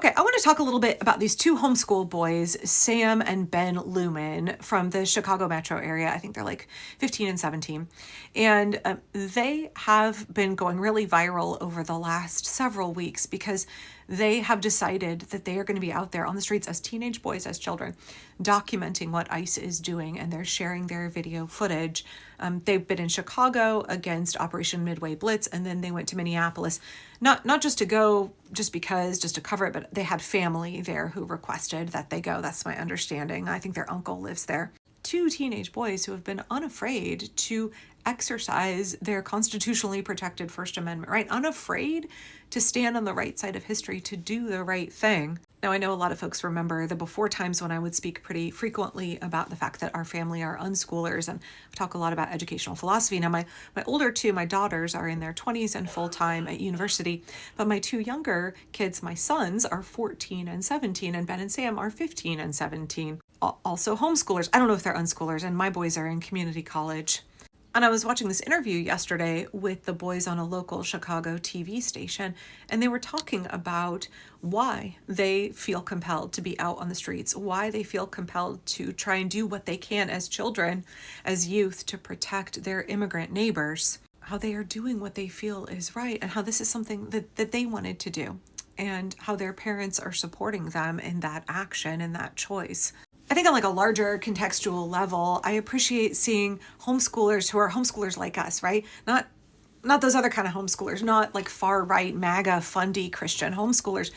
Okay, I want to talk a little bit about these two homeschool boys, Sam and Ben Lumen from the Chicago metro area. I think they're like 15 and 17. And they have been going really viral over the last several weeks because they have decided that they are going to be out there on the streets as teenage boys, as children, documenting what ICE is doing, and they're sharing their video footage. They've been in Chicago against Operation Midway Blitz, and then they went to Minneapolis, not just to go just because, just to cover it, but they had family there who requested that they go. That's my understanding. I think their uncle lives there. Two teenage boys who have been unafraid to exercise their constitutionally protected First Amendment right, unafraid to stand on the right side of history, to do the right thing. Now, I know a lot of folks remember the before times when I would speak pretty frequently about the fact that our family are unschoolers, and talk a lot about educational philosophy. Now, my older two, my daughters, are in their 20s and full-time at university, but my two younger kids, my sons, are 14 and 17, and Ben and Sam are 15 and 17. Also homeschoolers. I don't know if they're unschoolers, and my boys are in community college. And I was watching this interview yesterday with the boys on a local Chicago TV station, and they were talking about why they feel compelled to be out on the streets, why they feel compelled to try and do what they can as children, as youth, to protect their immigrant neighbors, how they are doing what they feel is right, and how this is something that they wanted to do, and how their parents are supporting them in that action and that choice. I think on like a larger contextual level, I appreciate seeing homeschoolers who are homeschoolers like us, right? Not those other kind of homeschoolers, not like far right, MAGA, fundy Christian homeschoolers,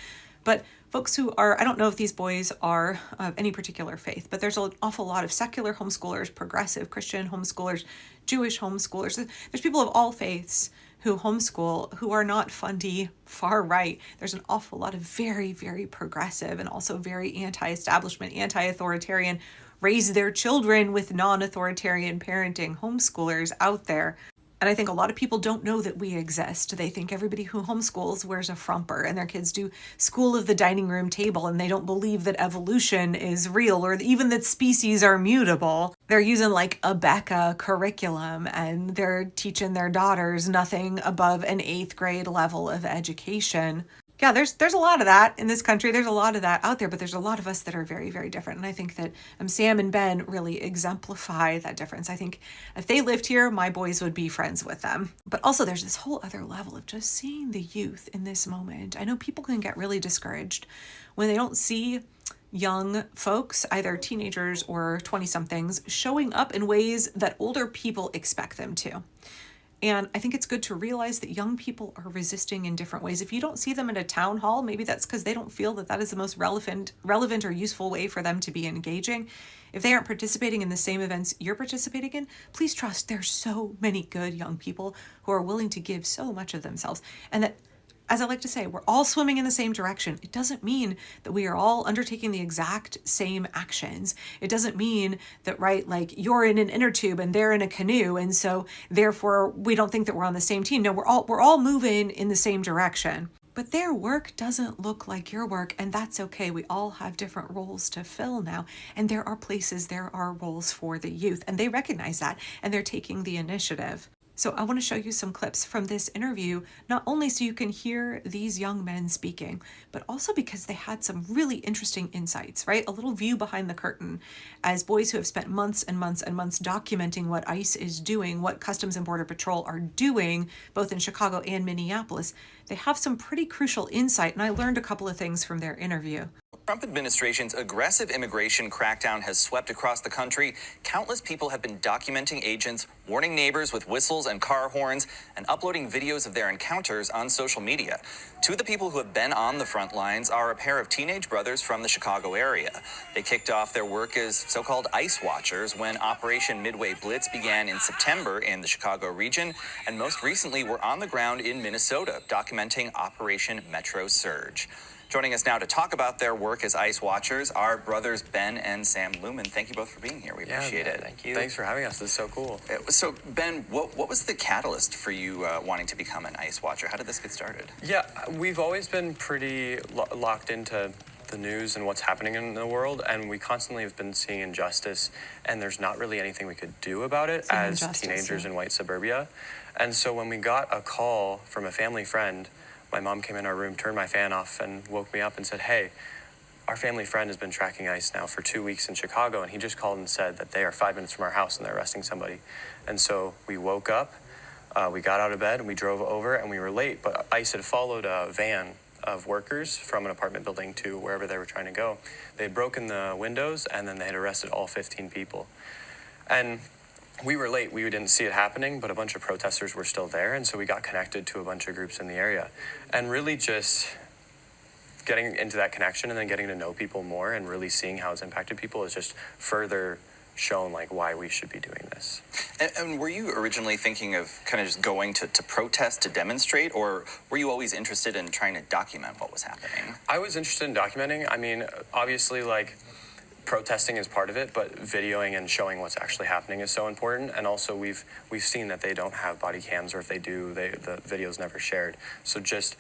but folks who are, I don't know if these boys are of any particular faith, but there's an awful lot of secular homeschoolers, progressive Christian homeschoolers, Jewish homeschoolers. There's people of all faiths who homeschool, who are not fundy, far right. There's an awful lot of very, very progressive and also very anti-establishment, anti-authoritarian, raise their children with non-authoritarian parenting homeschoolers out there. And I think a lot of people don't know that we exist. They think everybody who homeschools wears a frumper and their kids do school of the dining room table, and they don't believe that evolution is real or even that species are mutable. They're using like a Becca curriculum, and they're teaching their daughters nothing above an 8th grade level of education. Yeah, there's a lot of that in this country. There's a lot of that out there, but there's a lot of us that are very, very different. And I think that Sam and Ben really exemplify that difference. I think if they lived here, my boys would be friends with them. But also there's this whole other level of just seeing the youth in this moment. I know people can get really discouraged when they don't see young folks, either teenagers or 20-somethings, showing up in ways that older people expect them to. And I think it's good to realize that young people are resisting in different ways. If you don't see them at a town hall, maybe that's because they don't feel that is the most relevant or useful way for them to be engaging. If they aren't participating in the same events you're participating in, please trust there's so many good young people who are willing to give so much of themselves. And that, as I like to say, we're all swimming in the same direction. It doesn't mean that we are all undertaking the exact same actions. It doesn't mean that, right, like you're in an inner tube and they're in a canoe, and so therefore we don't think that we're on the same team. No, we're all moving in the same direction. But their work doesn't look like your work, and that's okay. We all have different roles to fill now, and there are roles for the youth, and they recognize that, and they're taking the initiative. So I want to show you some clips from this interview, not only so you can hear these young men speaking, but also because they had some really interesting insights, right? A little view behind the curtain as boys who have spent months and months and months documenting what ICE is doing, what Customs and Border Patrol are doing, both in Chicago and Minneapolis. They have some pretty crucial insight, and I learned a couple of things from their interview. Trump administration's aggressive immigration crackdown has swept across the country. Countless people have been documenting agents, warning neighbors with whistles and car horns, and uploading videos of their encounters on social media. Two of the people who have been on the front lines are a pair of teenage brothers from the Chicago area. They kicked off their work as so-called ICE watchers when Operation Midway Blitz began in September in the Chicago region, and most recently were on the ground in Minnesota, documenting Operation Metro Surge. Joining us now to talk about their work as ICE watchers are brothers Ben and Sam Lumen. Thank you both for being here. We appreciate it. Thank you. Thanks for having us. This is so cool. So, Ben, what was the catalyst for you wanting to become an ICE watcher? How did this get started? Yeah, we've always been pretty locked into the news and what's happening in the world, and we constantly have been seeing injustice, and there's not really anything we could do about it as teenagers in white suburbia. And so when we got a call from a family friend my mom came in our room, turned my fan off, and woke me up and said, "Hey, our family friend has been tracking ICE now for 2 weeks in Chicago, and he just called and said that they are 5 minutes from our house and they're arresting somebody." And so we woke up, we got out of bed, and we drove over, and we were late, but ICE had followed a van of workers from an apartment building to wherever they were trying to go. They had broken the windows, and then they had arrested all 15 people. And we were late. We didn't see it happening, but a bunch of protesters were still there, and so we got connected to a bunch of groups in the area. And really just getting into that connection and then getting to know people more and really seeing how it's impacted people is just further shown like why we should be doing this. And were you originally thinking of kind of just going to protest, to demonstrate, or were you always interested in trying to document what was happening? I was interested in documenting. I mean, obviously, like, protesting is part of it, but videoing and showing what's actually happening is so important. And also, we've seen that they don't have body cams, or if they do, the video's never shared. So just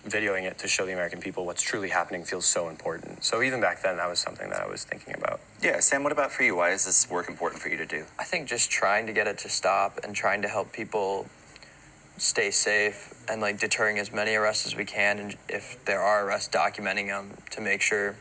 videoing it to show the American people what's truly happening feels so important. So even back then, that was something that I was thinking about. Yeah, Sam, what about for you? Why is this work important for you to do? I think just trying to get it to stop and trying to help people stay safe and like deterring as many arrests as we can, and if there are arrests, documenting them to make sure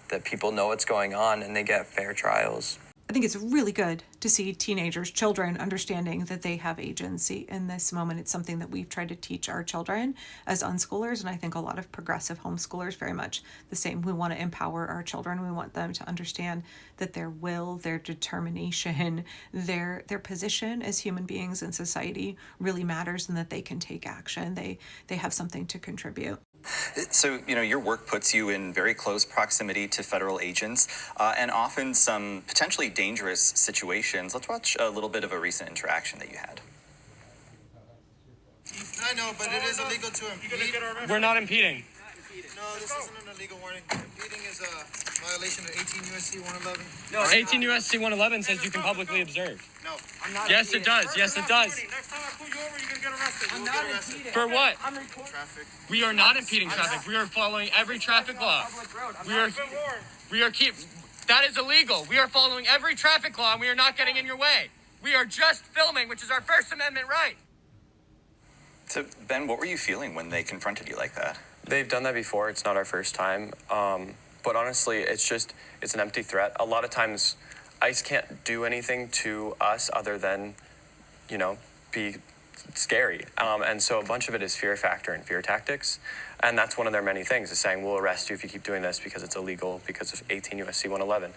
that people know what's going on and they get fair trials. I think it's really good to see teenagers, children, understanding that they have agency in this moment. It's something that we've tried to teach our children as unschoolers, and I think a lot of progressive homeschoolers very much the same. We want to empower our children. We want them to understand that their will, their determination, their position as human beings in society really matters, and that they can take action. They have something to contribute. So, your work puts you in very close proximity to federal agents and often some potentially dangerous situations. Let's watch a little bit of a recent interaction that you had. I know, but it is illegal to impede. We're not impeding. No, this isn't an illegal warning. Impeding is a violation of 18 U.S.C. 111. No, 18 U.S.C. 111 says you can publicly observe. No. Yes, it does. Yes, it does. Next time I pull you over, you're going to get arrested. I'm not impeding. For what? I'm recording. Traffic. We are not impeding traffic. We are following every traffic law. Public road. I'm We not are. impeding. We are keep. That is illegal. We are following every traffic law, and we are not getting in your way. We are just filming, which is our First Amendment right. So, Ben, what were you feeling when they confronted you like that? They've done that before. It's not our first time. But honestly, it's an empty threat. A lot of times, ICE can't do anything to us other than, be scary. And so a bunch of it is fear factor and fear tactics. And that's one of their many things, is saying, we'll arrest you if you keep doing this because it's illegal because of 18 U.S.C. 111.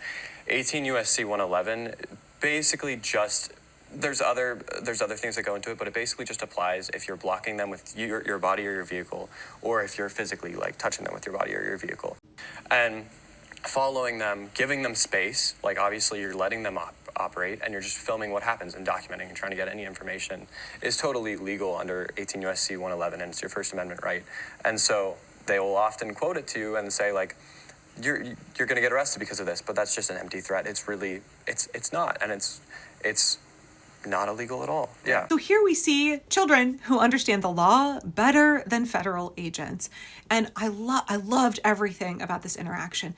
18 U.S.C. 111 basically just... There's other things that go into it, but it basically just applies if you're blocking them with your body or your vehicle, or if you're physically touching them with your body or your vehicle. And following them, giving them space, obviously you're letting them operate, and you're just filming what happens and documenting and trying to get any information is totally legal under 18 U.S.C. 111, and it's your First Amendment right. And so they will often quote it to you and say you're going to get arrested because of this, but that's just an empty threat. It's really, it's not, and it's not illegal at all. Yeah. So here we see children who understand the law better than federal agents. And I loved everything about this interaction.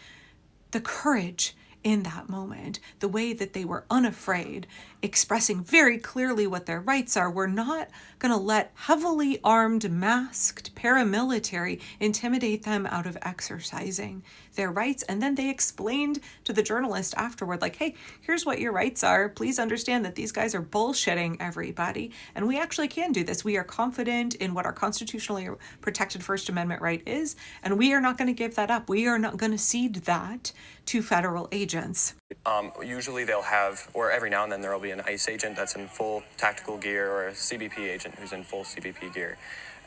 The courage in that moment, the way that they were unafraid, expressing very clearly what their rights are. We're not going to let heavily armed, masked paramilitary intimidate them out of exercising their rights. And then they explained to the journalist afterward, hey, here's what your rights are. Please understand that these guys are bullshitting everybody. And we actually can do this. We are confident in what our constitutionally protected First Amendment right is. And we are not going to give that up. We are not going to cede that to federal agents. Usually they'll have, or every now and then there will be an ICE agent that's in full tactical gear, or a CBP agent who's in full CBP gear,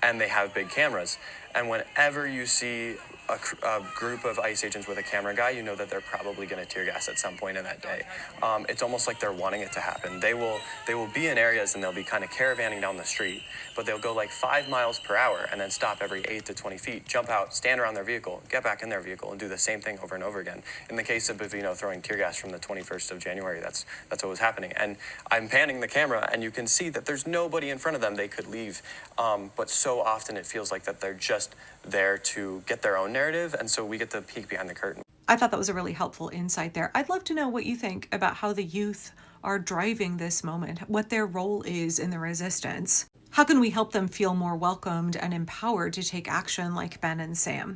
and they have big cameras. And whenever you see a group of ICE agents with a camera guy, you know that they're probably going to tear gas at some point in that day. It's almost like they're wanting it to happen. They will be in areas and they'll be kind of caravanning down the street, but they'll go 5 miles per hour and then stop every 8 to 20 feet, jump out, stand around their vehicle, get back in their vehicle, and do the same thing over and over again. In the case of Bovino throwing tear gas from the 21st of January, that's what was happening. And I'm panning the camera and you can see that there's nobody in front of them. They could leave. But so often it feels like that they're just there to get their own narrative, and so we get to peek behind the curtain. I thought that was a really helpful insight there. I'd love to know what you think about how the youth are driving this moment, what their role is in the resistance. How can we help them feel more welcomed and empowered to take action like Ben and Sam?